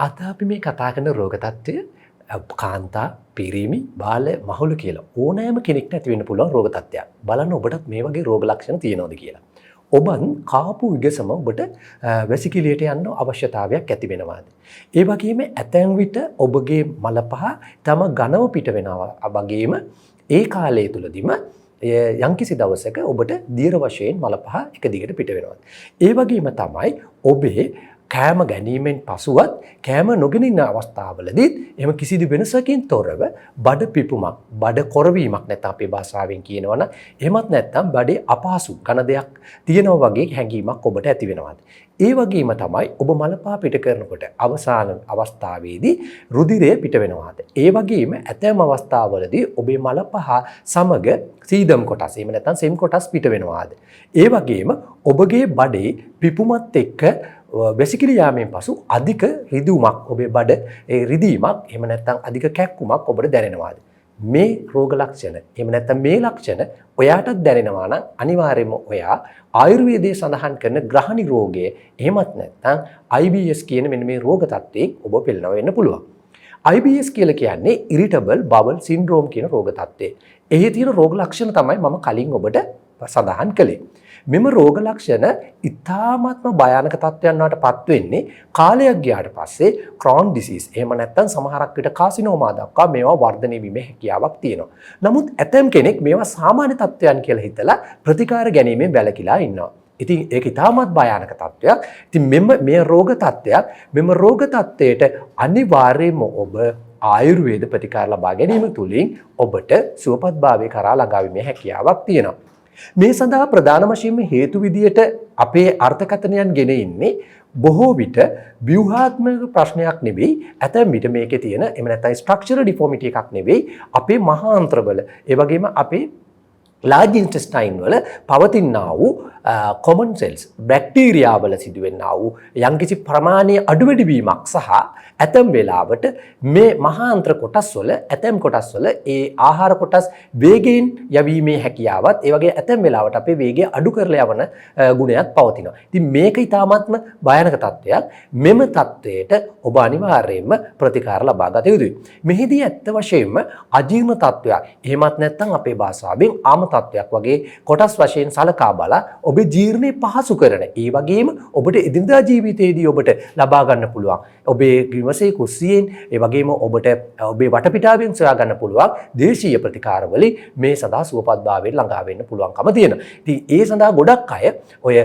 අද අපි මේ කතා කරන රෝග තත්ත්වය කාන්තා, පිරිමි, බාල, මහලු කියලා ඕනෑම කෙනෙක්ට ඇති වෙන්න පුළුවන් රෝග තත්ත්වයක්. බලන්න ඔබටත් මේ වගේ රෝග ලක්ෂණ තියෙනවද කියලා. ඔබන් කාපු විගසම ඔබට වැසිකිළියට යන්න අවශ්‍යතාවයක් ඇති වෙනවාද? ඒ වගේම ඇතැම් විට ඔබගේ මල පහ තම ඝනව පිට වෙනවා වගේම ඒ කාලය තුලදීම යම්කිසි දවසක ඔබට දියර වශයෙන් මල පහ එක දිගට පිට වෙනවා. ඒ වගේම තමයි ඔබේ කෑම ගැනීමෙන් පසුවත් කෑම නොගෙන ඉන්න අවස්ථාවලදීත් එහෙම කිසිදු වෙනසකින් තොරව බඩ පිපුමක්, බඩ කොරවීමක් නැත්නම් අපේ භාෂාවෙන් කියනවනම් එහෙමත් නැත්නම් බඩේ අපහසු කන දෙයක් තියෙනවා වගේ හැඟීමක් ඔබට ඇති වෙනවාද? ඒ වගේම තමයි ඔබ මලපා පිට කරනකොට අවසාන අවස්ථාවේදී රුධිරය පිට වෙනවාද? ඒ වගේම ඇතැම් අවස්ථාවලදී ඔබේ මලපහ සමග සීදම් කොටස් එහෙම නැත්නම් සෙම් කොටස් පිට වෙනවාද? ඒ වගේම ඔබගේ බඩේ පිපුමත් එක්ක වැසිකිලි යාමෙන් පසු අධික රිදුමක් ඔබේ බඩ රිදීමක් එහෙම නැත්නම් අධික කැක්කුමක් ඔබට දැනෙනවාද? මේ රෝග ලක්ෂණ එහෙම නැත්නම් මේ ලක්ෂණ ඔයාටත් දැනෙනවා නම් අනිවාර්යයෙන්ම ඔයා ආයුර්වේදයේ සඳහන් කරන ග්‍රහණි රෝගය එහෙමත් නැත්නම් IBS කියන මෙන්න මේ රෝග තත්ත්වයෙන් ඔබ පෙළෙනවා වෙන්න පුළුවන්. IBS කියලා කියන්නේ irritable bowel syndrome කියන රෝග තත්ත්වය. එහි තියෙන රෝග ලක්ෂණ තමයි මම කලින් ඔබට සඳහන් කළේ. මෙම රෝග ලක්ෂණ ඉතාමත්ම භයානක තත්ත්වයන් වලටපත් වෙන්නේ කාලයක් ගියාට පස්සේ Crohn disease එහෙම නැත්නම් සමහරක් විට කාසිනෝමා දක්වා මේවා වර්ධනය වීමේ හැකියාවක් තියෙනවා. නමුත් ඇතැම් කෙනෙක් මේවා සාමාන්‍ය තත්ත්වයන් කියලා හිතලා ප්‍රතිකාර ගැනීමෙන් වැළකීලා ඉන්නවා. ඉතින් ඒක ඉතාමත් භයානක තත්ත්වයක්. ඉතින් මේ රෝග තත්ත්වයක් මෙම රෝග තත්ත්වයට අනිවාර්යයෙන්ම ඔබ ආයුර්වේද ප්‍රතිකාර ලබා ගැනීම තුළින් ඔබට සුවපත්භාවය කරා ළඟා වීමේ හැකියාවක් තියෙනවා. මේ සඳහා ප්‍රධාන වශයෙන්ම හේතු විදියට අපේ අර්ථකථනයන් ගෙන ඉන්නේ බොහෝ විට ව්‍යුහාත්මක ප්‍රශ්නයක් නෙවෙයි ඇතැම් විට මේකේ තියෙන එහෙම නැත්නම් ස්ට්‍රක්චරල් ඩිෆෝමිටි එකක් නෙවෙයි අපේ මහාන්ත්‍රවල ඒ වගේම අපේ large intestine වල පවතිනා වූ common cells බැක්ටීරියා වල සිදුවෙනා වූ යම්කිසි ප්‍රමාණීය අඩු වැඩි වීමක් සහ ඇතැම් වෙලාවට මේ මහාන්ත්‍ර කොටස් වල ඇතැම් කොටස් වල ඒ ආහාර කොටස් වේගයෙන් යැවීමේ හැකියාවත් ඒ වගේ ඇතැම් වෙලාවට අපේ වේගය අඩු කරලා යවන ගුණයක් පවතිනවා. ඉතින් මේක ඊටාත්ම භයානක තත්ත්වයක්. මෙම තත්ත්වයට ඔබ අනිවාර්යයෙන්ම ප්‍රතිකාර ලබා ගත යුතුයි. මෙහිදී ඇත්ත වශයෙන්ම අජීර්ණ තත්ත්වයක් එහෙමත් නැත්නම් අපේ භාෂාවෙන් ආම තත්ත්වයක් වගේ කොටස් වශයෙන් සලකා බලා ඔබේ ජීර්ණය පහසු කරන ඒ වගේම ඔබට එදිනදා ජීවිතයේදී ඔබට ලබා ගන්න පුළුවන් ඔබේ විමසේ කුස්සියෙන් ඒ වගේම ඔබට ඔබේ වටපිටාවෙන් සොයා ගන්න පුළුවන් දේශීය ප්‍රතිකාරවලින් මේ සදා සුවපත්භාවයට ළඟා වෙන්න පුළුවන්කම තියෙනවා. ඉතින් ඒ සඳහා ගොඩක් අය ඔය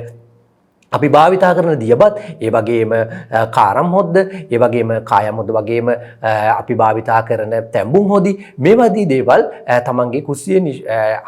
අපි භාවිතා කරන දියබත් ඒ වගේම කාරම් හොද්ද ඒ වගේම කායම් හොද්ද වගේම අපි භාවිතා කරන තැඹුම් හොදි මේ වදී දේවල් තමන්ගේ කුස්සියෙන්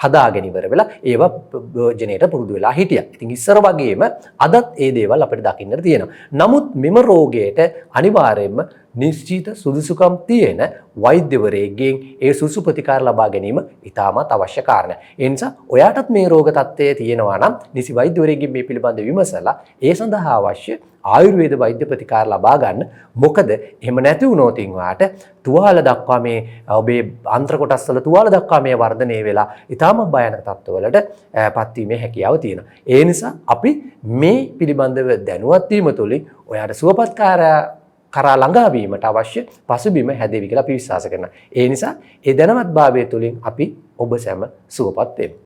හදාගෙන ඉවර වෙලා ඒවා භෝජනයට පුරුදු වෙලා හිටියා. ඉතින් ඉස්සර වගේම අදත් ඒ දේවල් අපිට දකින්නට තියෙනවා. නමුත් මෙම රෝගයට අනිවාර්යයෙන්ම නිශ්චිත සුදුසුකම් තියෙන වෛද්‍යවරයෙක්ගෙන් ඒ සුසු ප්‍රතිකාර ලබා ගැනීම ඉතාමත් අවශ්‍ය කාරණයක්. ඒ නිසා ඔයාටත් මේ රෝග තත්ත්වය තියෙනවා නම් නිසි වෛද්‍යවරයෙක්ගෙන් මේ පිළිබඳව විමසලා ඒ සඳහා අවශ්‍ය ආයුර්වේද වෛද්‍ය ප්‍රතිකාර ලබා ගන්න. මොකද එහෙම නැති වුණොත් ඔයාට තුවාල දක්වා මේ ඔබේ අන්ත්‍ර කොටස් වල තුවාල දක්වා මේ වර්ධනය වෙලා ඉතාමත් භයානක තත්ත්වවලට පත් වීමේ හැකියාව තියෙනවා. ඒ නිසා අපි මේ පිළිබඳව දැනුවත් වීම තුළින් ඔයාට සුවපත්කාරය කරා ළඟා වීමට අවශ්‍ය පසුබිම හැදෙවි කියලා අපි විශ්වාස කරනවා. ඒ නිසා ඒ දැනවත්භාවය තුළින් අපි ඔබ සැම සුවපත් වෙමු.